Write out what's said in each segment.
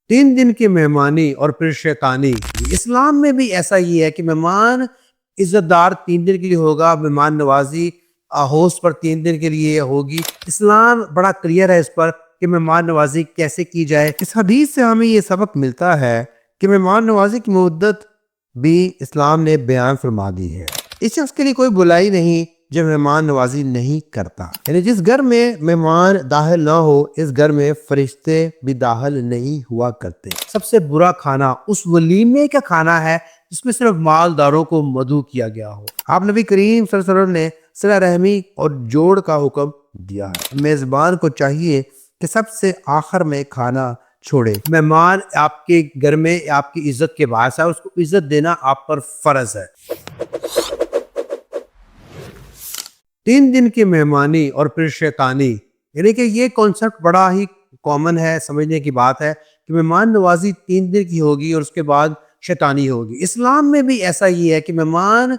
3 دن کی مہمانی اور پھر شیطانی۔ اسلام میں بھی ایسا ہی ہے کہ مہمان عزت دار 3 دن کے لیے ہوگا، مہمان نوازی ہوسٹ پر 3 دن کے لیے ہوگی۔ اسلام بڑا کلیئر ہے اس پر کہ مہمان نوازی کیسے کی جائے۔ اس حدیث سے ہمیں یہ سبق ملتا ہے کہ مہمان نوازی کی مدت بھی اسلام نے بیان فرما دی ہے۔ اس شخص کے لیے کوئی برائی نہیں جو مہمان نوازی نہیں کرتا، یعنی جس گھر میں مہمان داخل نہ ہو اس گھر میں فرشتے بھی داخل نہیں ہوا کرتے۔ سب سے برا کھانا اس ولیمے کا کھانا ہے جس میں صرف مالداروں کو مدعو کیا گیا ہو۔ آپ نبی کریم صلی اللہ علیہ وسلم نے صلہ رحمی اور جوڑ کا حکم دیا ہے۔ میزبان کو چاہیے کہ سب سے آخر میں کھانا چھوڑے۔ مہمان آپ کے گھر میں آپ کی عزت کے باعث ہے، اس کو عزت دینا آپ پر فرض ہے۔ 3 دن کی مہمانی اور پھر شیطانی، یعنی کہ یہ کانسیپٹ بڑا ہی کامن ہے، سمجھنے کی بات ہے کہ مہمان نوازی 3 دن کی ہوگی اور اس کے بعد شیطانی ہوگی۔ اسلام میں بھی ایسا ہی ہے کہ مہمان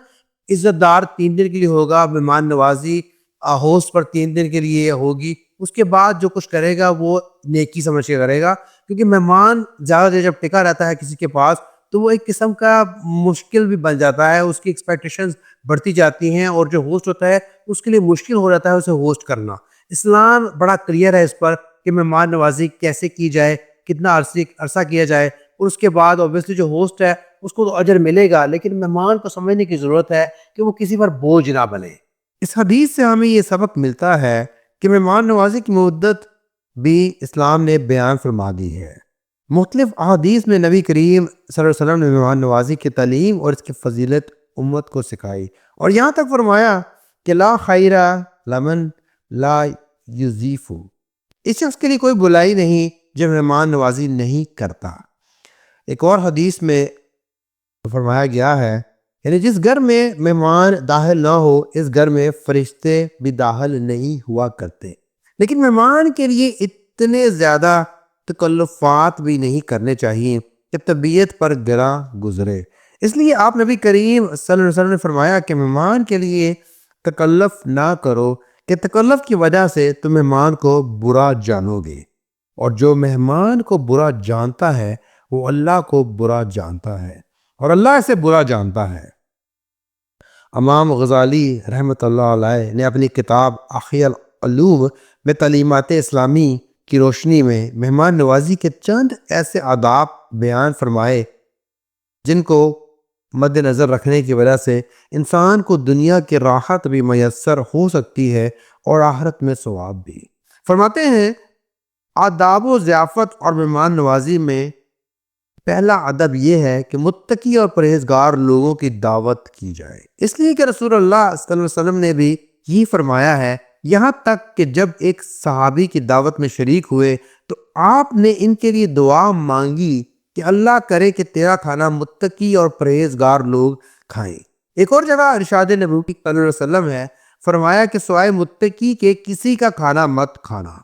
عزت دار 3 دن کے لیے ہوگا، مہمان نوازی ہوسٹ پر 3 دن کے لیے ہوگی۔ اس کے بعد جو کچھ کرے گا وہ نیکی سمجھ کے کرے گا، کیونکہ مہمان زیادہ دیر جب ٹکا رہتا ہے کسی کے پاس تو وہ ایک قسم کا مشکل بھی بن جاتا ہے، اس کی ایکسپیکٹیشنز بڑھتی جاتی ہیں اور جو ہوسٹ ہوتا ہے اس کے لیے مشکل ہو جاتا ہے اسے ہوسٹ کرنا۔ اسلام بڑا کلیئر ہے اس پر کہ مہمان نوازی کیسے کی جائے، کتنا عرصہ کیا جائے، اور اس کے بعد اوبیسلی جو ہوسٹ ہے اس کو تو اجر ملے گا، لیکن مہمان کو سمجھنے کی ضرورت ہے کہ وہ کسی پر بوجھ نہ بنے۔ اس حدیث سے ہمیں یہ سبق ملتا ہے کہ مہمان نوازی کی مدت بھی اسلام نے بیان فرما دی ہے۔ مختلف احادیث میں نبی کریم صلی اللہ علیہ وسلم نے مہمان نوازی کی تعلیم اور اس کی فضیلت امت کو سکھائی، اور یہاں تک فرمایا کہ لا خیر لمن لا یضیف، اس شخص کے لیے کوئی برائی نہیں جو مہمان نوازی نہیں کرتا۔ ایک اور حدیث میں فرمایا گیا ہے، یعنی جس گھر میں مہمان داخل نہ ہو اس گھر میں فرشتے بھی داخل نہیں ہوا کرتے۔ لیکن مہمان کے لیے اتنے زیادہ تکلفات بھی نہیں کرنے چاہیے کہ طبیعت پر گراں گزرے۔ اس لیے آپ نبی کریم صلی اللہ علیہ وسلم نے فرمایا کہ مہمان کے لیے تکلف نہ کرو، کہ تکلف کی وجہ سے تم مہمان کو برا جانو گے، اور جو مہمان کو برا جانتا ہے وہ اللہ کو برا جانتا ہے اور اللہ اسے برا جانتا ہے۔ امام غزالی رحمۃ اللہ علیہ نے اپنی کتاب احیاء العلوم میں تعلیمات اسلامی کی روشنی میں مہمان نوازی کے چند ایسے آداب بیان فرمائے جن کو مد نظر رکھنے کی وجہ سے انسان کو دنیا کی راحت بھی میسر ہو سکتی ہے اور آخرت میں ثواب بھی۔ فرماتے ہیں آداب و ضیافت اور مہمان نوازی میں پہلا ادب یہ ہے کہ متقی اور پرہیزگار لوگوں کی دعوت کی جائے، اس لیے کہ رسول اللہ صلی اللہ علیہ وسلم نے بھی یہ فرمایا ہے، یہاں تک کہ جب ایک صحابی کی دعوت میں شریک ہوئے تو آپ نے ان کے لیے دعا مانگی کہ اللہ کرے کہ تیرا کھانا متقی اور پرہیزگار لوگ کھائیں۔ ایک اور جگہ ارشاد نبوی صلی اللہ علیہ وسلم ہے، فرمایا کہ سوائے متقی کے کسی کا کھانا مت کھانا،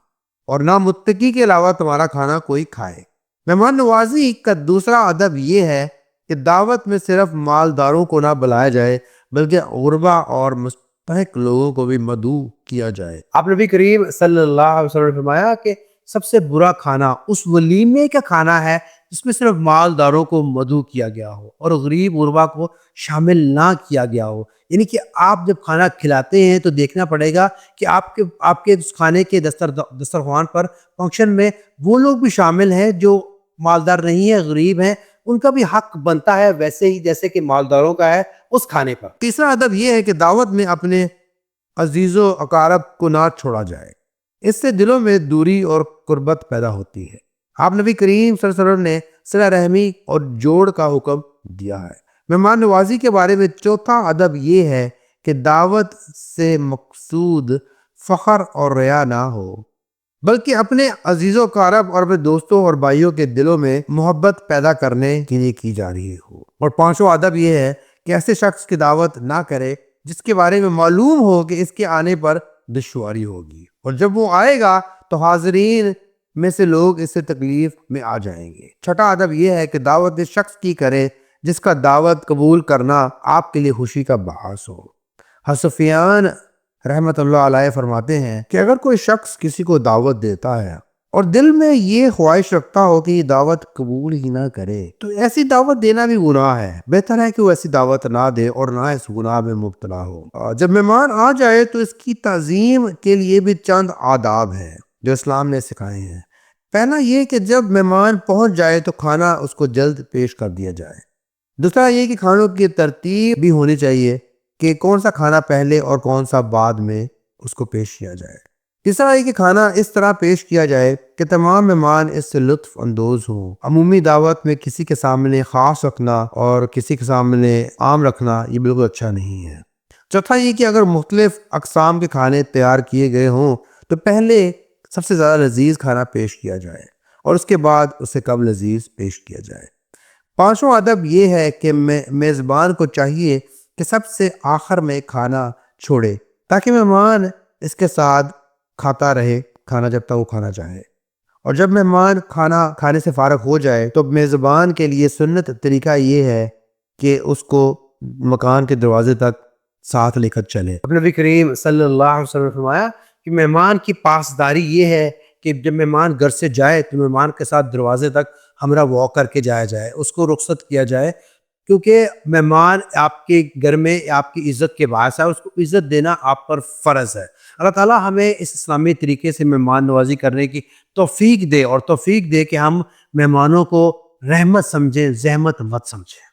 اور نہ متقی کے علاوہ تمہارا کھانا کوئی کھائے۔ مہمان نوازی کا دوسرا ادب یہ ہے کہ دعوت میں صرف مالداروں کو نہ بلایا جائے بلکہ غربا اور مستحق لوگوں کو بھی مدعو کیا جائے۔ آپ نبی کریم صلی اللہ علیہ وسلم نے فرمایا کہ سب سے برا کھانا اس ولیمے کا کھانا ہے جس میں صرف مالداروں کو مدعو کیا گیا ہو اور غریب غربا کو شامل نہ کیا گیا ہو۔ یعنی کہ آپ جب کھانا کھلاتے ہیں تو دیکھنا پڑے گا کہ آپ کے اس کھانے کے دسترخوان پر فنکشن میں وہ لوگ بھی شامل ہیں جو مالدار نہیں ہیں، غریب ہیں، ان کا بھی حق بنتا ہے ویسے ہی جیسے کہ مالداروں کا ہے اس کھانے پر۔ تیسرا ادب یہ ہے کہ دعوت میں اپنے عزیز و اقارب کو نہ چھوڑا جائے، اس سے دلوں میں دوری اور قربت پیدا ہوتی ہے۔ آپ نبی کریم صلی اللہ علیہ وسلم نے صلہ رحمی اور جوڑ کا حکم دیا ہے۔ مہمان نوازی کے بارے میں چوتھا ادب یہ ہے کہ دعوت سے مقصود فخر اور ریا نہ ہو بلکہ اپنے عزیز و اقارب اور اپنے دوستوں اور بھائیوں کے دلوں میں محبت پیدا کرنے کے لیے کی جا رہی ہو۔ اور پانچواں ادب یہ ہے کہ ایسے شخص کی دعوت نہ کرے جس کے بارے میں معلوم ہو کہ اس کے آنے پر دشواری ہوگی، اور جب وہ آئے گا تو حاضرین میں سے لوگ اس سے تکلیف میں آ جائیں گے۔ چھٹا ادب یہ ہے کہ دعوت اس شخص کی کرے جس کا دعوت قبول کرنا آپ کے لیے خوشی کا باعث ہو۔ حسفیان رحمۃ اللہ علیہ فرماتے ہیں کہ اگر کوئی شخص کسی کو دعوت دیتا ہے اور دل میں یہ خواہش رکھتا ہو کہ یہ دعوت قبول ہی نہ کرے، تو ایسی دعوت دینا بھی گناہ ہے۔ بہتر ہے کہ وہ ایسی دعوت نہ دے اور نہ اس گناہ میں مبتلا ہو۔ جب مہمان آ جائے تو اس کی تعظیم کے لیے بھی چند آداب ہیں جو اسلام نے سکھائے ہیں۔ پہلا یہ کہ جب مہمان پہنچ جائے تو کھانا اس کو جلد پیش کر دیا جائے۔ دوسرا یہ کہ کھانوں کی ترتیب بھی ہونی چاہیے کہ کون سا کھانا پہلے اور کون سا بعد میں اس کو پیش کیا جائے۔ تیسرا یہ کہ کھانا اس طرح پیش کیا جائے کہ تمام مہمان اس سے لطف اندوز ہوں۔ عمومی دعوت میں کسی کے سامنے خاص رکھنا اور کسی کے سامنے عام رکھنا یہ بالکل اچھا نہیں ہے۔ چوتھا یہ کہ اگر مختلف اقسام کے کھانے تیار کیے گئے ہوں تو پہلے سب سے زیادہ لذیذ کھانا پیش کیا جائے اور اس کے بعد اسے کم لذیذ پیش کیا جائے۔ پانچواں ادب یہ ہے کہ میزبان کو چاہیے کہ سب سے آخر میں کھانا چھوڑے تاکہ مہمان اس کے ساتھ کھاتا رہے کھانا جب تک وہ کھانا چاہے، اور جب مہمان کھانا کھانے سے فارغ ہو جائے تو میزبان کے لیے سنت طریقہ یہ ہے کہ اس کو مکان کے دروازے تک ساتھ لے کر چلے۔ اپنے نبی کریم صلی اللہ علیہ وسلم نے فرمایا کہ مہمان کی پاسداری یہ ہے کہ جب مہمان گھر سے جائے تو مہمان کے ساتھ دروازے تک ہمراہ واک کر کے جایا جائے، اس کو رخصت کیا جائے، کیونکہ مہمان آپ کے گھر میں آپ کی عزت کے باعث ہے، اس کو عزت دینا آپ پر فرض ہے۔ اللہ تعالیٰ ہمیں اس اسلامی طریقے سے مہمان نوازی کرنے کی توفیق دے، اور توفیق دے کہ ہم مہمانوں کو رحمت سمجھیں، زحمت مت سمجھیں۔